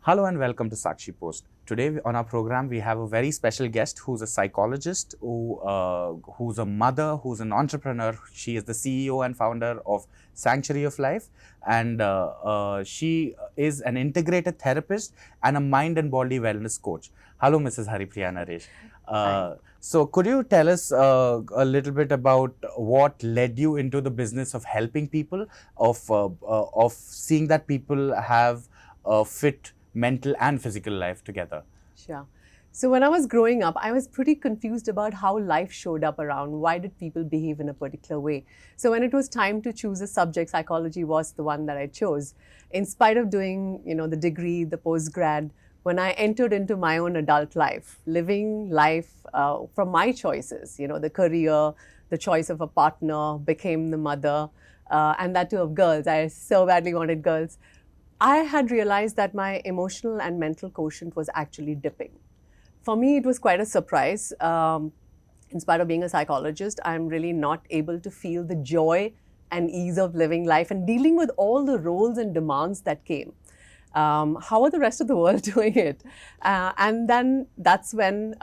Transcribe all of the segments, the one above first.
Hello and welcome to Sakshi Post. Today on our program, we have a very special guest who's a psychologist, who's a mother, who's an entrepreneur. She is the CEO and founder of Sanctuary of Life, and she is an integrated therapist and a mind and body wellness coach. Hello, Mrs. Haripriya Naresh. So, could you tell us a little bit about what led you into the business of helping people, of seeing that people have fit mental and physical life together? Sure. So when I was growing up, I was pretty confused about how life showed up around. Why did people behave in a particular way? So when it was time to choose a subject, psychology was the one that I chose. In spite of doing, the degree, the postgrad, when I entered into my own adult life, living life from my choices, the career, the choice of a partner, became the mother, and that too of girls. I so badly wanted girls. I had realized that my emotional and mental quotient was actually dipping. For me, it was quite a surprise. In spite of being a psychologist, I'm really not able to feel the joy and ease of living life and dealing with all the roles and demands that came. How are the rest of the world doing it? And then that's when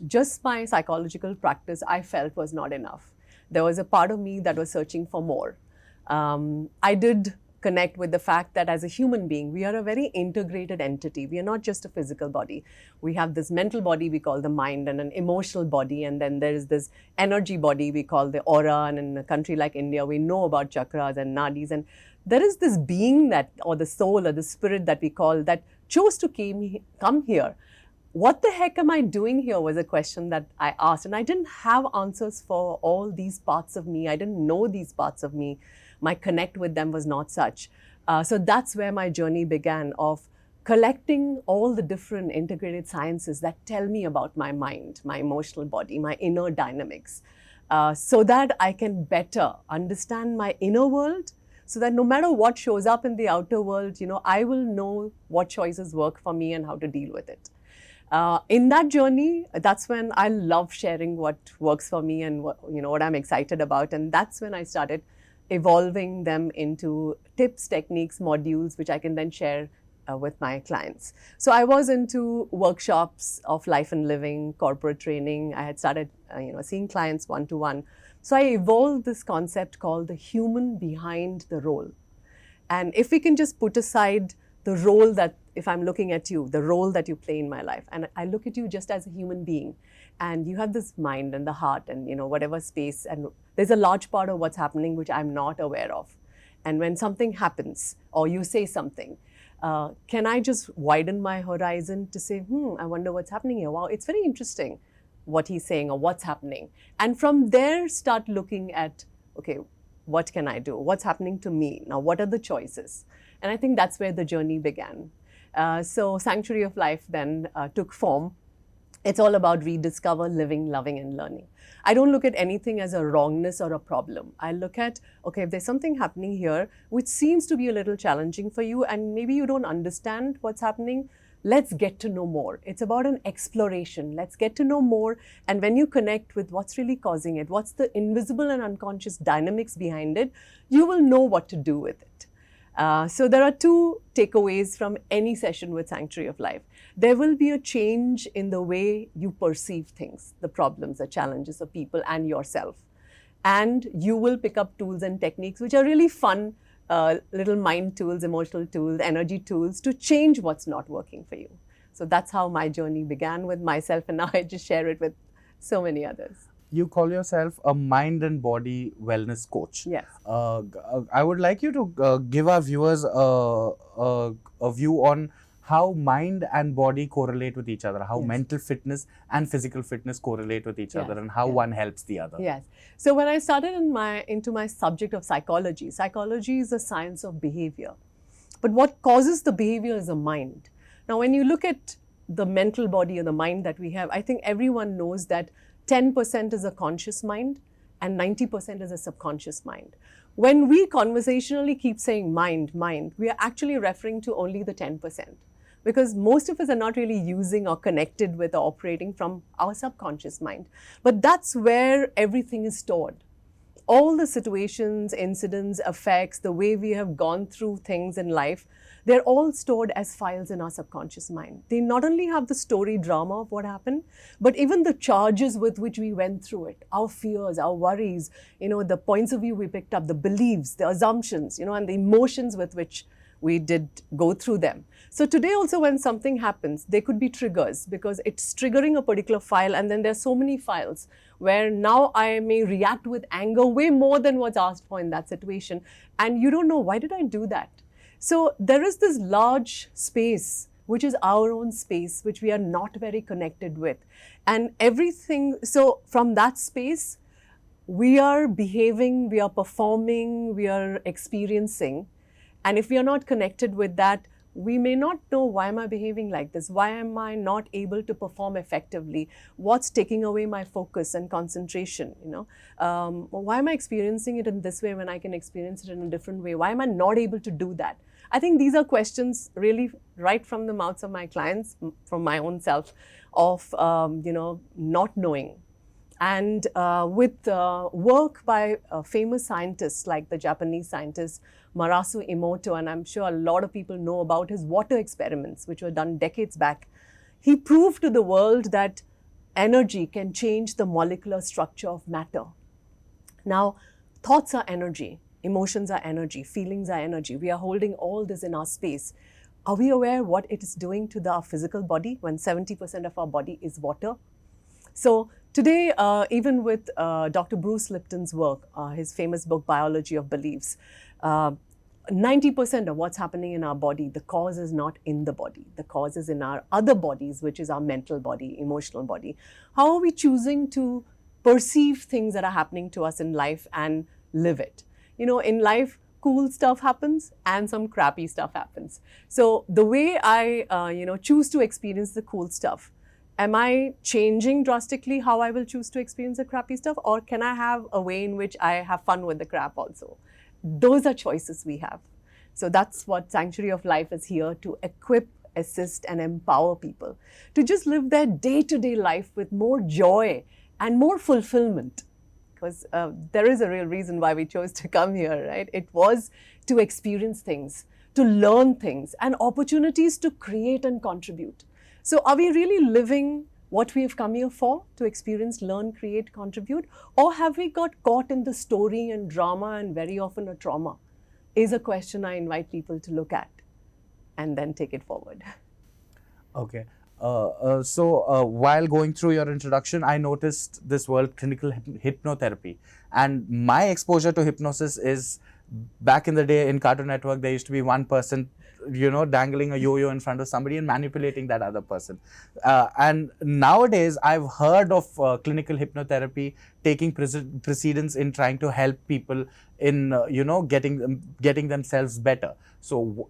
just my psychological practice I felt was not enough. There was a part of me that was searching for more. I did connect with the fact that as a human being, we are a very integrated entity. We are not just a physical body. We have this mental body we call the mind, and an emotional body, and then there is this energy body we call the aura. And in a country like India, we know about chakras and nadis. And there is this being that, or the soul or the spirit that we call, that chose to come here. What the heck am I doing here was a question that I asked, and I didn't have answers for all these parts of me. I didn't know these parts of me. My connect with them was not such. So that's where my journey began, of collecting all the different integrated sciences that tell me about my mind, my emotional body, my inner dynamics, so that I can better understand my inner world, so that no matter what shows up in the outer world, I will know what choices work for me and how to deal with it. In that journey, that's when I love sharing what works for me and what I'm excited about. And that's when I started evolving them into tips, techniques, modules, which I can then share with my clients. So I was into workshops of life and living, corporate training. I had started, seeing clients one-to-one. So I evolved this concept called the human behind the role. And if we can just put aside the role that, if I'm looking at you, the role that you play in my life, and I look at you just as a human being, and you have this mind and the heart and whatever space, and there's a large part of what's happening which I'm not aware of. And when something happens or you say something, can I just widen my horizon to say, I wonder what's happening here. Wow, it's very interesting what he's saying or what's happening. And from there, start looking at, okay, what can I do? What's happening to me? Now, what are the choices? And I think that's where the journey began. So Sanctuary of Life then took form. It's all about rediscover, living, loving, and learning. I don't look at anything as a wrongness or a problem. I look at, okay, if there's something happening here which seems to be a little challenging for you, and maybe you don't understand what's happening, let's get to know more. It's about an exploration. Let's get to know more. And when you connect with what's really causing it, what's the invisible and unconscious dynamics behind it, you will know what to do with it. So there are two takeaways from any session with Sanctuary of Life. There will be a change in the way you perceive things, the problems, the challenges of people and yourself. And you will pick up tools and techniques which are really fun, little mind tools, emotional tools, energy tools to change what's not working for you. So that's how my journey began with myself, and now I just share it with so many others. You call yourself a mind and body wellness coach. Yes. I would like you to give our viewers a view on how mind and body correlate with each other, how Yes. mental fitness and physical fitness correlate with each Yes. other, and how Yes. one helps the other. Yes. So when I started into my subject of psychology, psychology is the science of behavior. But what causes the behavior is the mind. Now, when you look at the mental body or the mind that we have, I think everyone knows that 10% is a conscious mind and 90% is a subconscious mind. When we conversationally keep saying mind, mind, we are actually referring to only the 10%. Because most of us are not really using or connected with or operating from our subconscious mind. But that's where everything is stored. All the situations, incidents, effects, the way we have gone through things in life, they're all stored as files in our subconscious mind. They not only have the story drama of what happened, but even the charges with which we went through it, our fears, our worries, the points of view we picked up, the beliefs, the assumptions, and the emotions with which we did go through them. So today also when something happens, there could be triggers because it's triggering a particular file, and then there's so many files where now I may react with anger way more than what's asked for in that situation. And you don't know, why did I do that? So there is this large space, which is our own space, which we are not very connected with. And everything, so from that space, we are behaving, we are performing, we are experiencing. And if we are not connected with that, we may not know, why am I behaving like this? Why am I not able to perform effectively? What's taking away my focus and concentration? Why am I experiencing it in this way when I can experience it in a different way? Why am I not able to do that? I think these are questions really right from the mouths of my clients, from my own self, of not knowing. And with work by famous scientists like the Japanese scientist Marasu Emoto, and I'm sure a lot of people know about his water experiments, which were done decades back, he proved to the world that energy can change the molecular structure of matter. Now, thoughts are energy, emotions are energy, feelings are energy. We are holding all this in our space. Are we aware what it is doing to our physical body when 70% of our body is water? So today, even with Dr. Bruce Lipton's work, his famous book, Biology of Beliefs, 90% of what's happening in our body, the cause is not in the body. The cause is in our other bodies, which is our mental body, emotional body. How are we choosing to perceive things that are happening to us in life and live it? In life, cool stuff happens and some crappy stuff happens. So the way I, choose to experience the cool stuff, am I changing drastically how I will choose to experience the crappy stuff? Or can I have a way in which I have fun with the crap also? Those are choices we have. So that's what Sanctuary of Life is here to equip, assist, and empower people to just live their day-to-day life with more joy and more fulfillment. Because there is a real reason why we chose to come here, right? It was to experience things, to learn things, and opportunities to create and contribute. So are we really living what we have come here for, to experience, learn, create, contribute? Or have we got caught in the story and drama and very often a trauma? Is a question I invite people to look at and then take it forward. Okay. So while going through your introduction, I noticed this word clinical hypnotherapy. And my exposure to hypnosis is, back in the day in Cartoon Network, there used to be one person dangling a yo-yo in front of somebody and manipulating that other person. And nowadays, I've heard of clinical hypnotherapy taking precedence in trying to help people in, getting themselves better. So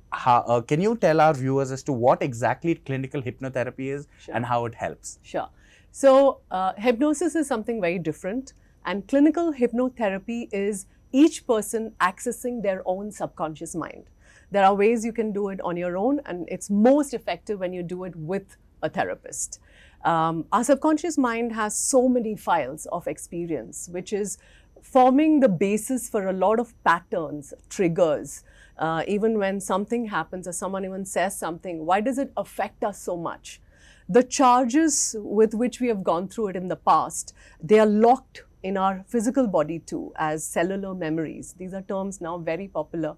can you tell our viewers as to what exactly clinical hypnotherapy is? Sure. And how it helps? Sure. So hypnosis is something very different, and clinical hypnotherapy is each person accessing their own subconscious mind. There are ways you can do it on your own, and it's most effective when you do it with a therapist. Our subconscious mind has so many files of experience, which is forming the basis for a lot of patterns, triggers. Even when something happens or someone even says something, why does it affect us so much? The charges with which we have gone through it in the past, they are locked in our physical body too, as cellular memories. These are terms now very popular.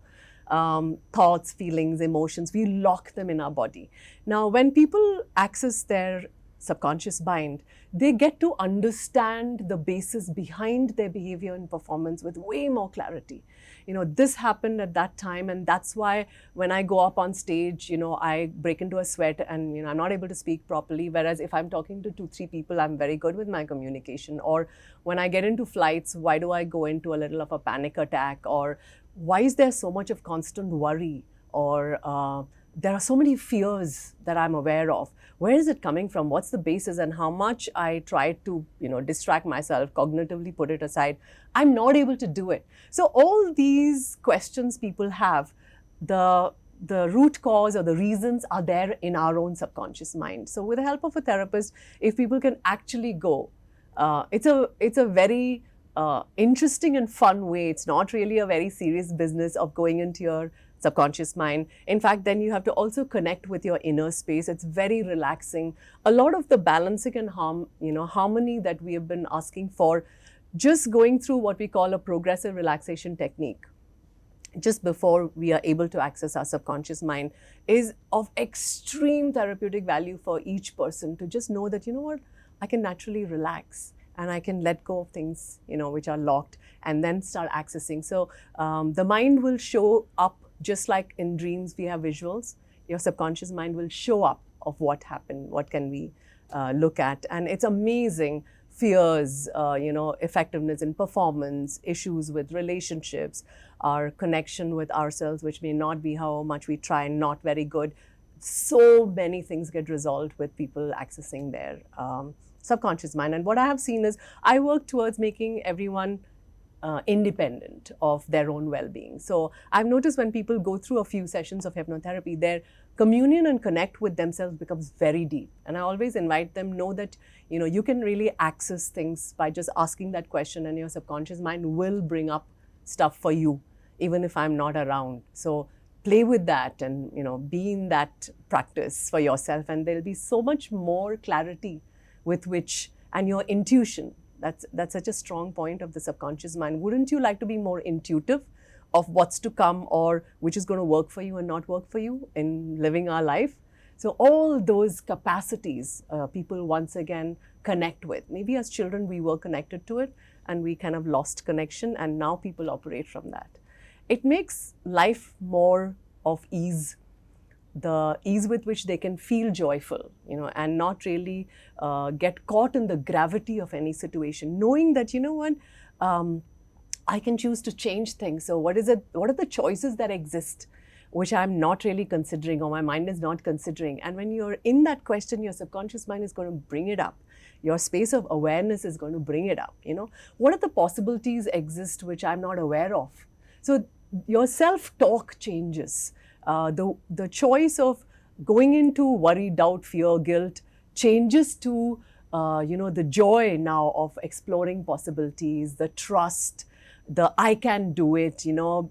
Thoughts, feelings, emotions, we lock them in our body. Now, when people access their subconscious mind, they get to understand the basis behind their behavior and performance with way more clarity. This happened at that time, and that's why when I go up on stage, I break into a sweat and, I'm not able to speak properly. Whereas if I'm talking to 2-3 people, I'm very good with my communication. Or when I get into flights, why do I go into a little of a panic attack? Or why is there so much of constant worry? Or there are so many fears that I'm aware of. Where is it coming from? What's the basis? And how much I try to, distract myself, cognitively put it aside, I'm not able to do it. So all these questions people have, the root cause or the reasons are there in our own subconscious mind. So with the help of a therapist, if people can actually go, it's a very interesting and fun way. It's not really a very serious business of going into your subconscious mind. In fact, then you have to also connect with your inner space. It's very relaxing. A lot of the balancing and harmony that we have been asking for, just going through what we call a progressive relaxation technique just before we are able to access our subconscious mind, is of extreme therapeutic value for each person to just know that, you know what, I can naturally relax and I can let go of things, which are locked, and then start accessing. So the mind will show up just like in dreams we have visuals. Your subconscious mind will show up of what happened, what can we look at. And it's amazing. Fears, effectiveness in performance, issues with relationships, our connection with ourselves, which may not be how much we try, not very good. So many things get resolved with people accessing their subconscious mind. And what I have seen is I work towards making everyone independent of their own well-being. So I've noticed when people go through a few sessions of hypnotherapy, their communion and connect with themselves becomes very deep. And I always invite them, know that you can really access things by just asking that question, and your subconscious mind will bring up stuff for you, even if I'm not around. So play with that and be in that practice for yourself, and there'll be so much more clarity with which, and your intuition. That's such a strong point of the subconscious mind. Wouldn't you like to be more intuitive of what's to come, or which is going to work for you and not work for you in living our life? So all those capacities people once again connect with. Maybe as children we were connected to it and we kind of lost connection, and now people operate from that. It makes life more of ease, the ease with which they can feel joyful, and not really get caught in the gravity of any situation, knowing that, I can choose to change things. So what are the choices that exist, which I'm not really considering, or my mind is not considering? And when you're in that question, your subconscious mind is going to bring it up. Your space of awareness is going to bring it up. What are the possibilities exist which I'm not aware of? So your self-talk changes. The choice of going into worry, doubt, fear, guilt changes to the joy now of exploring possibilities, the trust, the I can do it,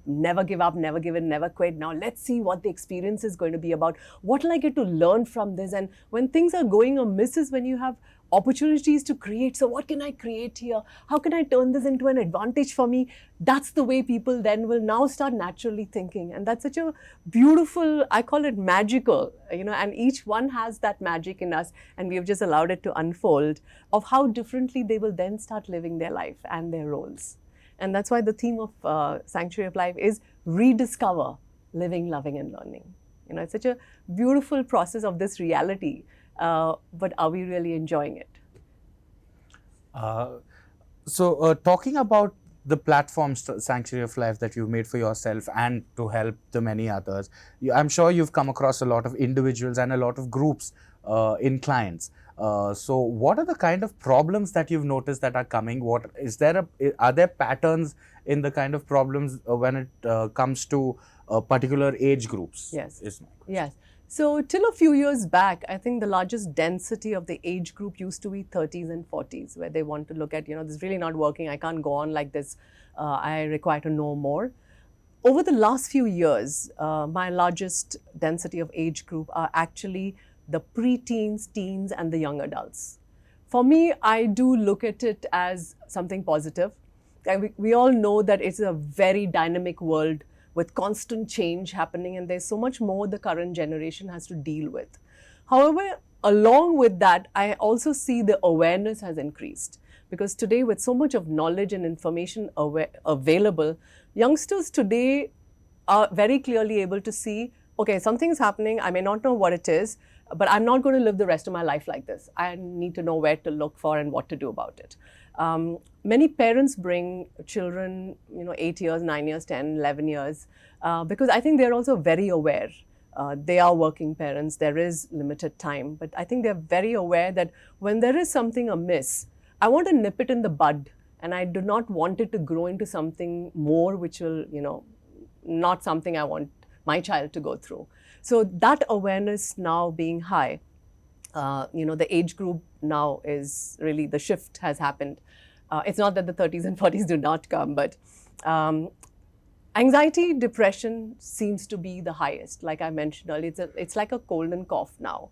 never give up, never give in, never quit. Now let's see what the experience is going to be about. What will I get to learn from this? And when things are going amiss is when you have opportunities to create. So what can I create here? How can I turn this into an advantage for me? That's the way people then will now start naturally thinking. And that's such a beautiful, I call it magical, and each one has that magic in us, and we have just allowed it to unfold of how differently they will then start living their life and their roles. And that's why the theme of Sanctuary of Life is rediscover living, loving, and learning. It's such a beautiful process of this reality. But are we really enjoying it? So talking about the platforms, Sanctuary of Life, that you've made for yourself and to help the many others, I'm sure you've come across a lot of individuals and a lot of groups in clients. So what are the kind of problems that you've noticed that are coming? Are there patterns in the kind of problems when it comes to particular age groups? Yes. Yes. So till a few years back, I think the largest density of the age group used to be 30s and 40s, where they want to look at, this is really not working, I can't go on like this, I require to know more. Over the last few years, my largest density of age group are actually the pre-teens, teens, and the young adults. For me, I do look at it as something positive. We all know that it's a very dynamic world with constant change happening, and there's so much more the current generation has to deal with. However, along with that, I also see the awareness has increased, because today with so much of knowledge and information available, youngsters today are very clearly able to see, okay, something's happening, I may not know what it is, but I'm not going to live the rest of my life like this. I need to know where to look for and what to do about it. Many parents bring children, 8 years, 9 years, 10, 11 years, because I think they're also very aware. They are working parents, there is limited time, but I think they're very aware that when there is something amiss, I want to nip it in the bud, and I do not want it to grow into something more which will, not something I want my child to go through. So that awareness now being high, the age group now is really, the shift has happened. It's not that the 30s and 40s do not come, but Anxiety, depression seems to be the highest. Like I mentioned earlier, it's like a cold and cough now.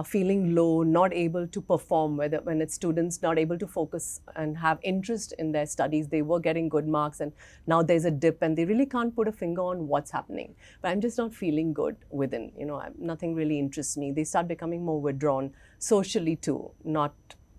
Feeling low, not able to perform, whether when it's students not able to focus and have interest in their studies, they were getting good marks and now there's a dip and they really can't put a finger on what's happening. But I'm just not feeling good within, nothing really interests me. They start becoming more withdrawn socially too, not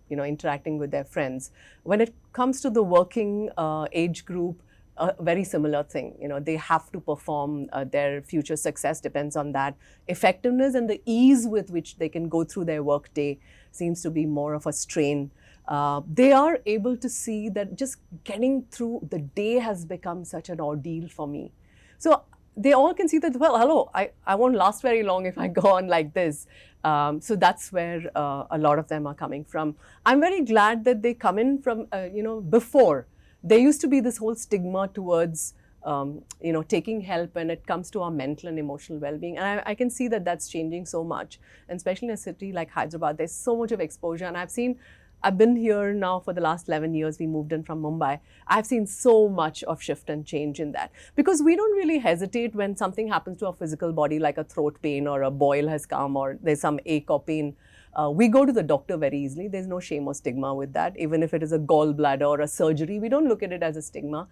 interacting with their friends. When it comes to the working age group, a very similar thing. They have to perform. Their future success depends on that. Effectiveness and the ease with which they can go through their work day seems to be more of a strain. They are able to see that just getting through the day has become such an ordeal for me. So they all can see that, well, hello, I won't last very long if I go on like this. So that's where a lot of them are coming from. I'm very glad that they come in from, before. There used to be this whole stigma towards, taking help when it comes to our mental and emotional well-being. And I can see that that's changing so much. And especially in a city like Hyderabad, there's so much of exposure. And I've been here now for the last 11 years. We moved in from Mumbai. I've seen so much of shift and change in that. Because we don't really hesitate when something happens to our physical body, like a throat pain or a boil has come or there's some ache or pain. We go to the doctor very easily. There's no shame or stigma with that. Even if it is a gallbladder or a surgery, we don't look at it as a stigma.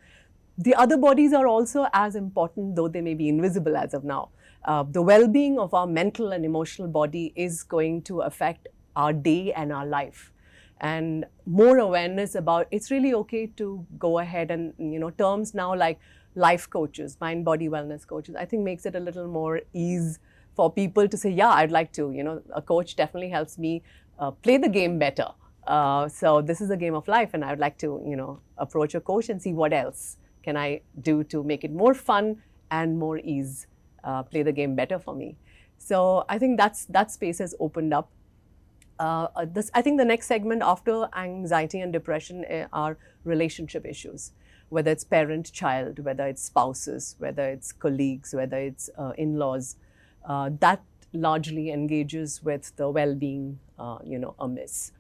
The other bodies are also as important, though they may be invisible as of now. The well-being of our mental and emotional body is going to affect our day and our life. And more awareness about it's really okay to go ahead and, terms now like life coaches, mind body wellness coaches, I think makes it a little more ease for people to say, yeah, I'd like to, a coach definitely helps me play the game better. So this is a game of life and I would like to, approach a coach and see what else can I do to make it more fun and more ease, play the game better for me. So I think that space has opened up. I think the next segment after anxiety and depression are relationship issues, whether it's parent-child, whether it's spouses, whether it's colleagues, whether it's in-laws. That largely engages with the well-being, amiss.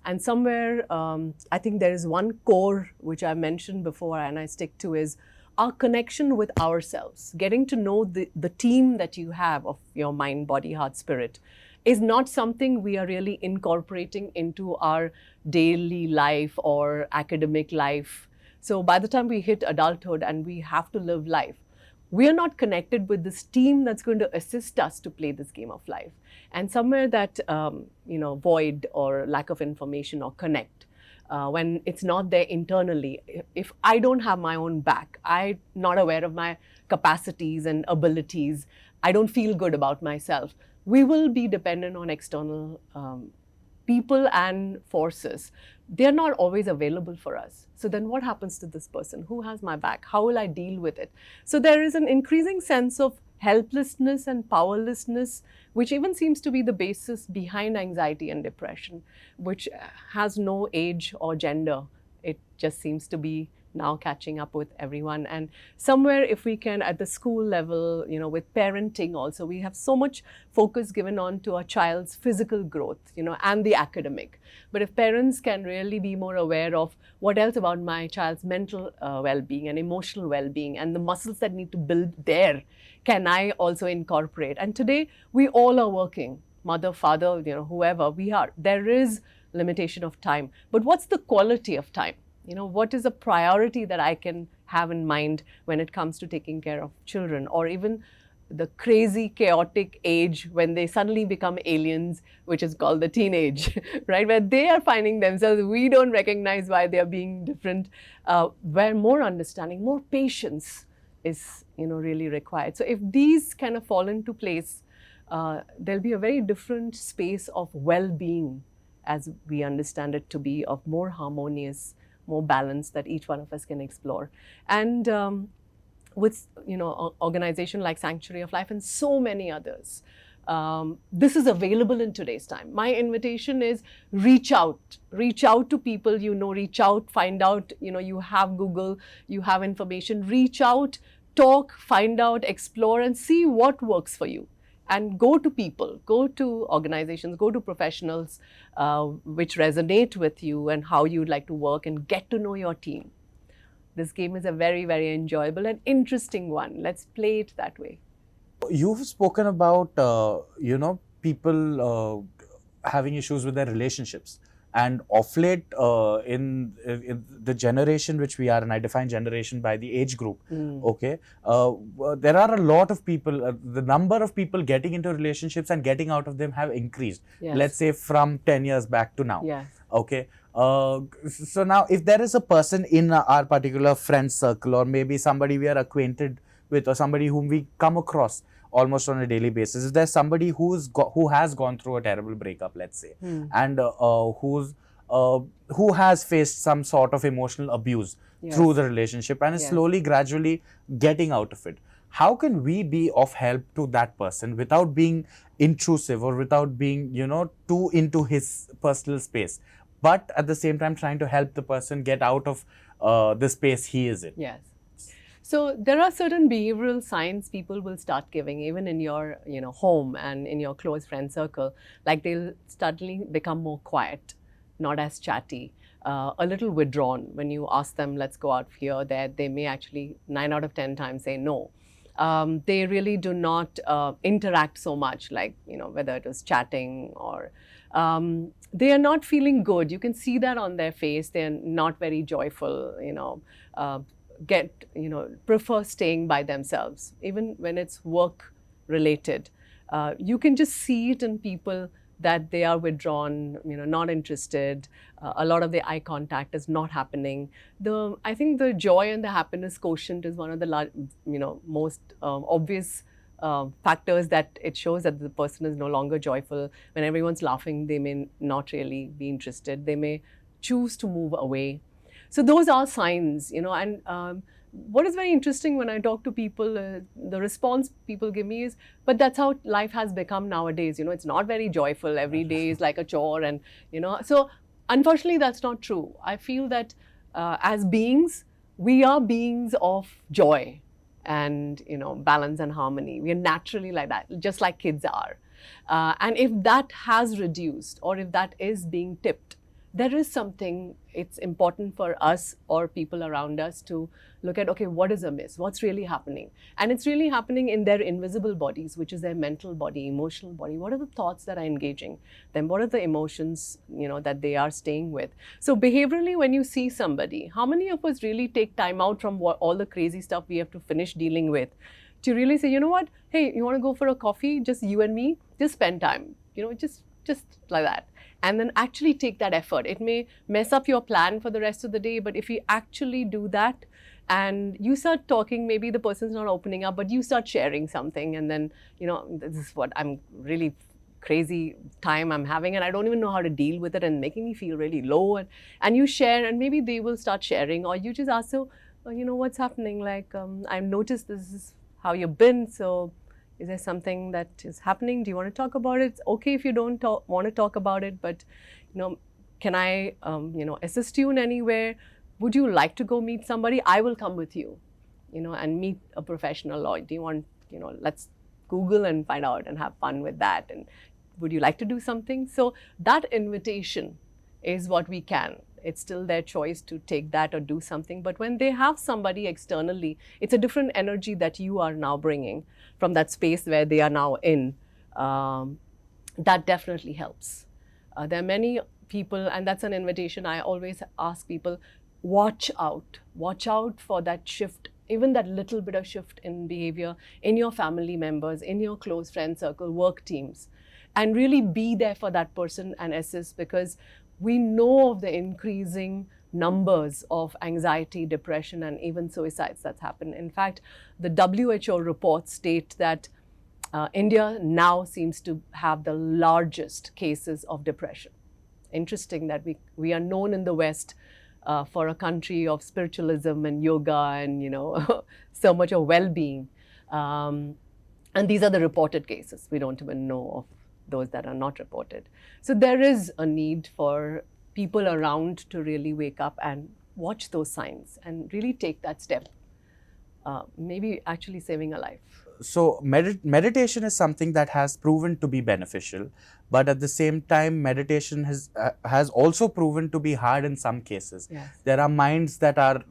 And somewhere, I think there is one core which I mentioned before and I stick to is our connection with ourselves. Getting to know the team that you have of your mind, body, heart, spirit is not something we are really incorporating into our daily life or academic life. So by the time we hit adulthood and we have to live life, we are not connected with this team that's going to assist us to play this game of life. And somewhere that, void or lack of information or connect, when it's not there internally, if I don't have my own back, I'm not aware of my capacities and abilities, I don't feel good about myself, we will be dependent on external people and forces. They're not always available for us. So then what happens to this person? Who has my back? How will I deal with it? So there is an increasing sense of helplessness and powerlessness, which even seems to be the basis behind anxiety and depression, which has no age or gender. It just seems to be now catching up with everyone. And somewhere if we can at the school level, with parenting also, we have so much focus given on to a child's physical growth, and the academic. But if parents can really be more aware of what else about my child's mental well-being and emotional well-being and the muscles that need to build there, can I also incorporate? And today we all are working, mother, father, whoever we are. There is limitation of time, but what's the quality of time? What is a priority that I can have in mind when it comes to taking care of children, or even the crazy, chaotic age when they suddenly become aliens, which is called the teenage, right? Where they are finding themselves, we don't recognize why they are being different, where more understanding, more patience is, really required. So if these kind of fall into place, there'll be a very different space of well-being as we understand it to be, of more harmonious, more balance that each one of us can explore. And with organization like Sanctuary of Life and so many others, this is available in today's time. My invitation is reach out to people, reach out, find out, you have Google, you have information, reach out, talk, find out, explore and see what works for you. And go to people, go to organizations, go to professionals which resonate with you and how you'd like to work, and get to know your team. this game is a very, very enjoyable and interesting one. Let's play it that way. You've spoken about, people having issues with their relationships. And of late, in the generation which we are, and I define generation by the age group, okay, there are a lot of people, the number of people getting into relationships and getting out of them have increased. Yes. Let's say from 10 years back to now. Yes. Okay. So now, if there is a person in our particular friend circle, or maybe somebody we are acquainted with, or somebody whom we come across almost on a daily basis, if there's somebody who has gone through a terrible breakup, let's say, and who has faced some sort of emotional abuse through the relationship and is slowly, gradually getting out of it, how can we be of help to that person without being intrusive or without being, too into his personal space, but at the same time trying to help the person get out of the space he is in? Yes. So there are certain behavioral signs people will start giving, even in your home and in your close friend circle. Like they'll suddenly become more quiet, not as chatty, a little withdrawn. When you ask them, let's go out here, there, they may actually 9 out of 10 times say no. They really do not interact so much, like whether it was chatting or they are not feeling good. You can see that on their face. They are not very joyful. Prefer staying by themselves, even when it's work related. You can just see it in people that they are withdrawn, not interested. A lot of the eye contact is not happening. I think the joy and the happiness quotient is one of the most obvious factors that it shows that the person is no longer joyful. When everyone's laughing, they may not really be interested. They may choose to move away. So those are signs, and what is very interesting when I talk to people, the response people give me is, but that's how life has become nowadays. It's not very joyful. Every day is like a chore, and so unfortunately that's not true. I feel that as beings, we are beings of joy and balance and harmony. We are naturally like that, just like kids are. And if that has reduced, or if that is being tipped, there is something, it's important for us or people around us to look at, okay, what is amiss? What's really happening? And it's really happening in their invisible bodies, which is their mental body, emotional body. What are the thoughts that are engaging them? What are the emotions, that they are staying with? So behaviorally, when you see somebody, how many of us really take time out from all the crazy stuff we have to finish dealing with to really say, you know what, hey, you want to go for a coffee, just you and me, just spend time, just like that. And then actually take that effort. It may mess up your plan for the rest of the day, but if you actually do that and you start talking, maybe the person's not opening up, but you start sharing something, and then, this is what I'm really crazy time I'm having, and I don't even know how to deal with it, and making me feel really low, and you share, and maybe they will start sharing, or you just ask, so, what's happening? Like, I've noticed this is how you've been, so is there something that is happening? Do you want to talk about it? It's okay if you don't want to talk about it, but can I assist you in any way? Would you like to go meet somebody? I will come with you, and meet a professional, or do you want, let's Google and find out and have fun with that, and would you like to do something? So that invitation is what we can. It's still their choice to take that or do something. But when they have somebody externally, it's a different energy that you are now bringing from that space where they are now in. That definitely helps. There are many people, and that's an invitation I always ask people, watch out for that shift, even that little bit of shift in behavior in your family members, in your close friend circle, work teams, and really be there for that person and assist, because we know of the increasing numbers of anxiety, depression, and even suicides that's happened. In fact, the WHO reports state that India now seems to have the largest cases of depression. Interesting that we are known in the West for a country of spiritualism and yoga and, so much of well-being. And these are the reported cases. We don't even know of those that are not reported. So there is a need for people around to really wake up and watch those signs and really take that step, maybe actually saving a life. So meditation is something that has proven to be beneficial, but at the same time, meditation has also proven to be hard in some cases. Yes. There are minds that are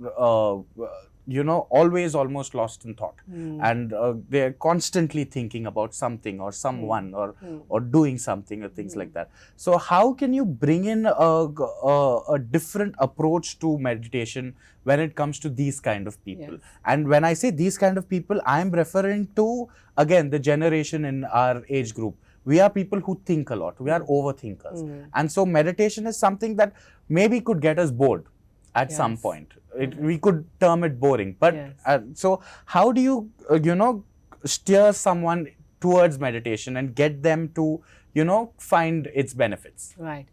always almost lost in thought, and they're constantly thinking about something or someone or doing something or things like that. So how can you bring in a different approach to meditation when it comes to these kind of people? Yes. And when I say these kind of people, I'm referring to, again, the generation in our age group. We are people who think a lot. We are overthinkers. And so meditation is something that maybe could get us bored at some point. We could term it boring. But so how do you, steer someone towards meditation and get them to, find its benefits? Right.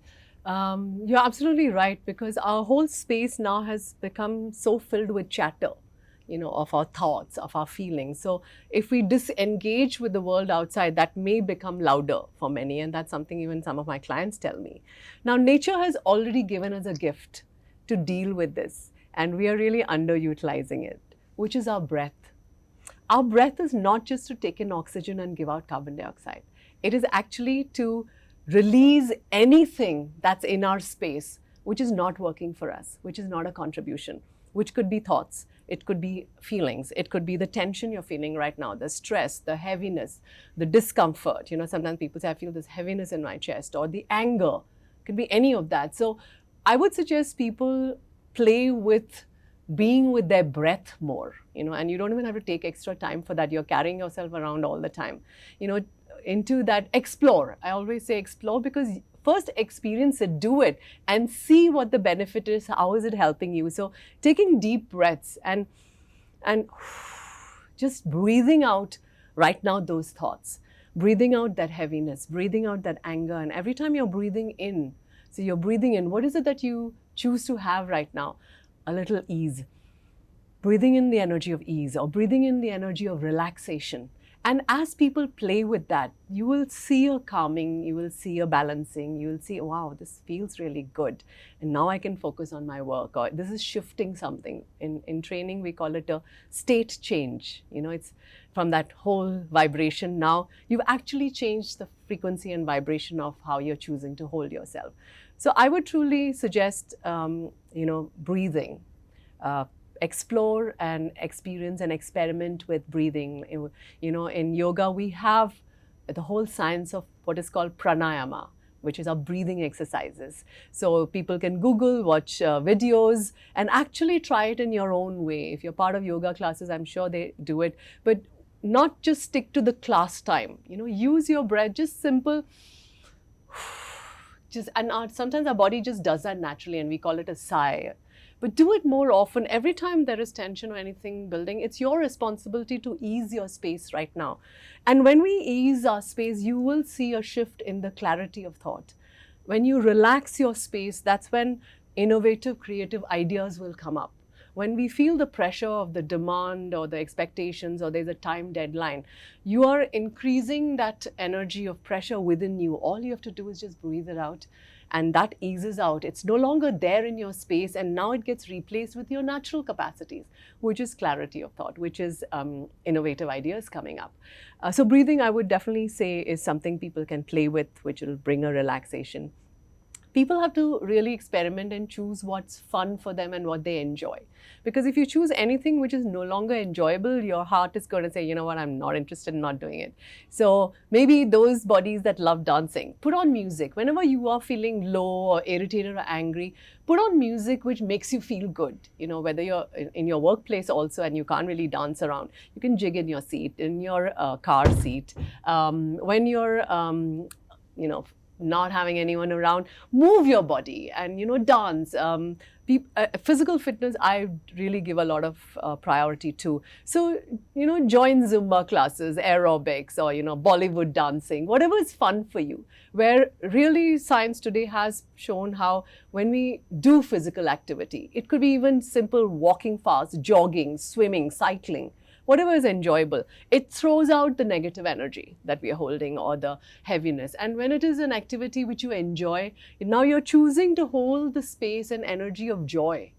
You're absolutely right, because our whole space now has become so filled with chatter, of our thoughts, of our feelings. So if we disengage with the world outside, that may become louder for many, and that's something even some of my clients tell me. Now, nature has already given us a gift to deal with this, and we are really underutilizing it, which is our breath. Our breath is not just to take in oxygen and give out carbon dioxide. It is actually to release anything that's in our space which is not working for us, which is not a contribution, which could be thoughts, it could be feelings, it could be the tension you're feeling right now, the stress, the heaviness, the discomfort. Sometimes people say, I feel this heaviness in my chest, or the anger. It could be any of that. So I would suggest people play with being with their breath more, and you don't even have to take extra time for that. You're carrying yourself around all the time, into that. Explore. I always say explore, because first experience it, do it, and see what the benefit is. How is it helping you? So taking deep breaths and just breathing out right now those thoughts, breathing out that heaviness, breathing out that anger. And every time you're breathing in, so you're breathing in, what is it that you choose to have right now? A little ease. Breathing in the energy of ease, or breathing in the energy of relaxation. And as people play with that, you will see a calming, you will see a balancing, you will see, wow, this feels really good. And now I can focus on my work, or this is shifting something. In training, we call it a state change. It's from that whole vibration. Now you've actually changed the frequency and vibration of how you're choosing to hold yourself. So I would truly suggest, breathing. Explore and experience and experiment with breathing. In yoga, we have the whole science of what is called pranayama, which is our breathing exercises. So people can Google, watch videos, and actually try it in your own way. If you're part of yoga classes, I'm sure they do it, but not just stick to the class time. Use your breath, just simple. Sometimes our body just does that naturally, and we call it a sigh. But do it more often. Every time there is tension or anything building, it's your responsibility to ease your space right now. And when we ease our space, you will see a shift in the clarity of thought. When you relax your space, that's when innovative, creative ideas will come up. When we feel the pressure of the demand or the expectations, or there's a time deadline, you are increasing that energy of pressure within you. All you have to do is just breathe it out, and that eases out. It's no longer there in your space, and now it gets replaced with your natural capacities, which is clarity of thought, which is innovative ideas coming up. So breathing, I would definitely say, is something people can play with, which will bring a relaxation. People have to really experiment and choose what's fun for them and what they enjoy. Because if you choose anything which is no longer enjoyable, your heart is going to say, you know what, I'm not interested in not doing it. So maybe those bodies that love dancing, put on music. Whenever you are feeling low or irritated or angry, put on music which makes you feel good. Whether you're in your workplace also and you can't really dance around, you can jig in your seat, in your car seat. When you're, not having anyone around, move your body and, dance. Physical fitness, I really give a lot of priority to. So, join Zumba classes, aerobics, or, Bollywood dancing, whatever is fun for you. Where really science today has shown how when we do physical activity, it could be even simple walking fast, jogging, swimming, cycling, whatever is enjoyable, it throws out the negative energy that we are holding or the heaviness. And when it is an activity which you enjoy, now you're choosing to hold the space and energy of joy.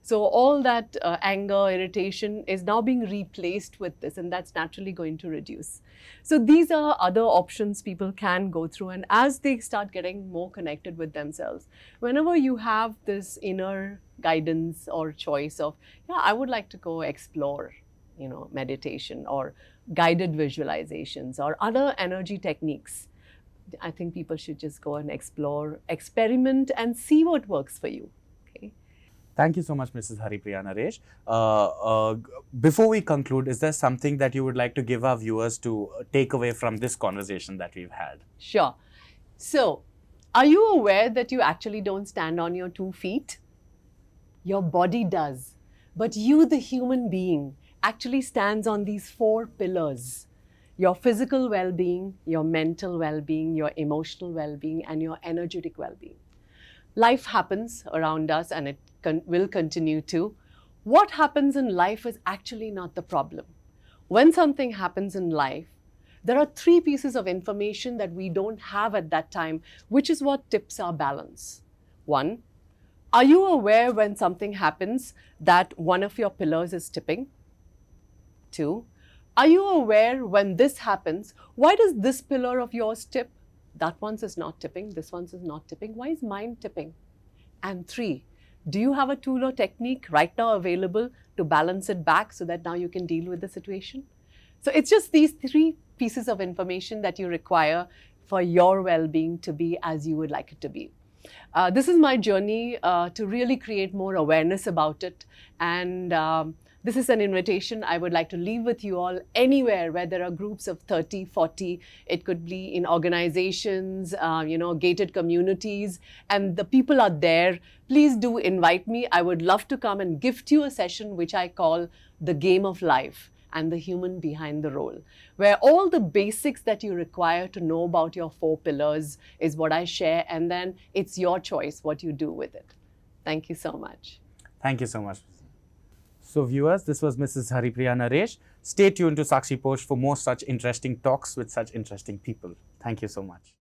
So all that anger, irritation is now being replaced with this, and that's naturally going to reduce. So these are other options people can go through, and as they start getting more connected with themselves, whenever you have this inner guidance or choice of, yeah, I would like to go explore, meditation or guided visualizations or other energy techniques, I think people should just go and explore, experiment, and see what works for you. Okay. Thank you so much, Mrs. Haripriya Naresh. Before we conclude, is there something that you would like to give our viewers to take away from this conversation that we've had? Sure. So, are you aware that you actually don't stand on your 2 feet? Your body does. But you, the human being, actually stands on these 4 pillars. Your physical well-being, your mental well-being, your emotional well-being, and your energetic well-being. Life happens around us, and it will continue to. What happens in life is actually not the problem. When something happens in life, there are 3 pieces of information that we don't have at that time, which is what tips our balance. 1, are you aware when something happens that one of your pillars is tipping? 2, are you aware when this happens, why does this pillar of yours tip? That one's is not tipping, this one's is not tipping. Why is mine tipping? And 3, do you have a tool or technique right now available to balance it back so that now you can deal with the situation? So it's just these 3 pieces of information that you require for your well-being to be as you would like it to be. This is my journey to really create more awareness about it, and this is an invitation I would like to leave with you all anywhere where there are groups of 30, 40. It could be in organizations, gated communities, and the people are there. Please do invite me. I would love to come and gift you a session which I call The Game of Life and the Human Behind the Role, where all the basics that you require to know about your 4 pillars is what I share, and then it's your choice what you do with it. Thank you so much. Thank you so much. So viewers, this was Mrs. Haripriya Naresh. Stay tuned to Sakshi Post for more such interesting talks with such interesting people. Thank you so much.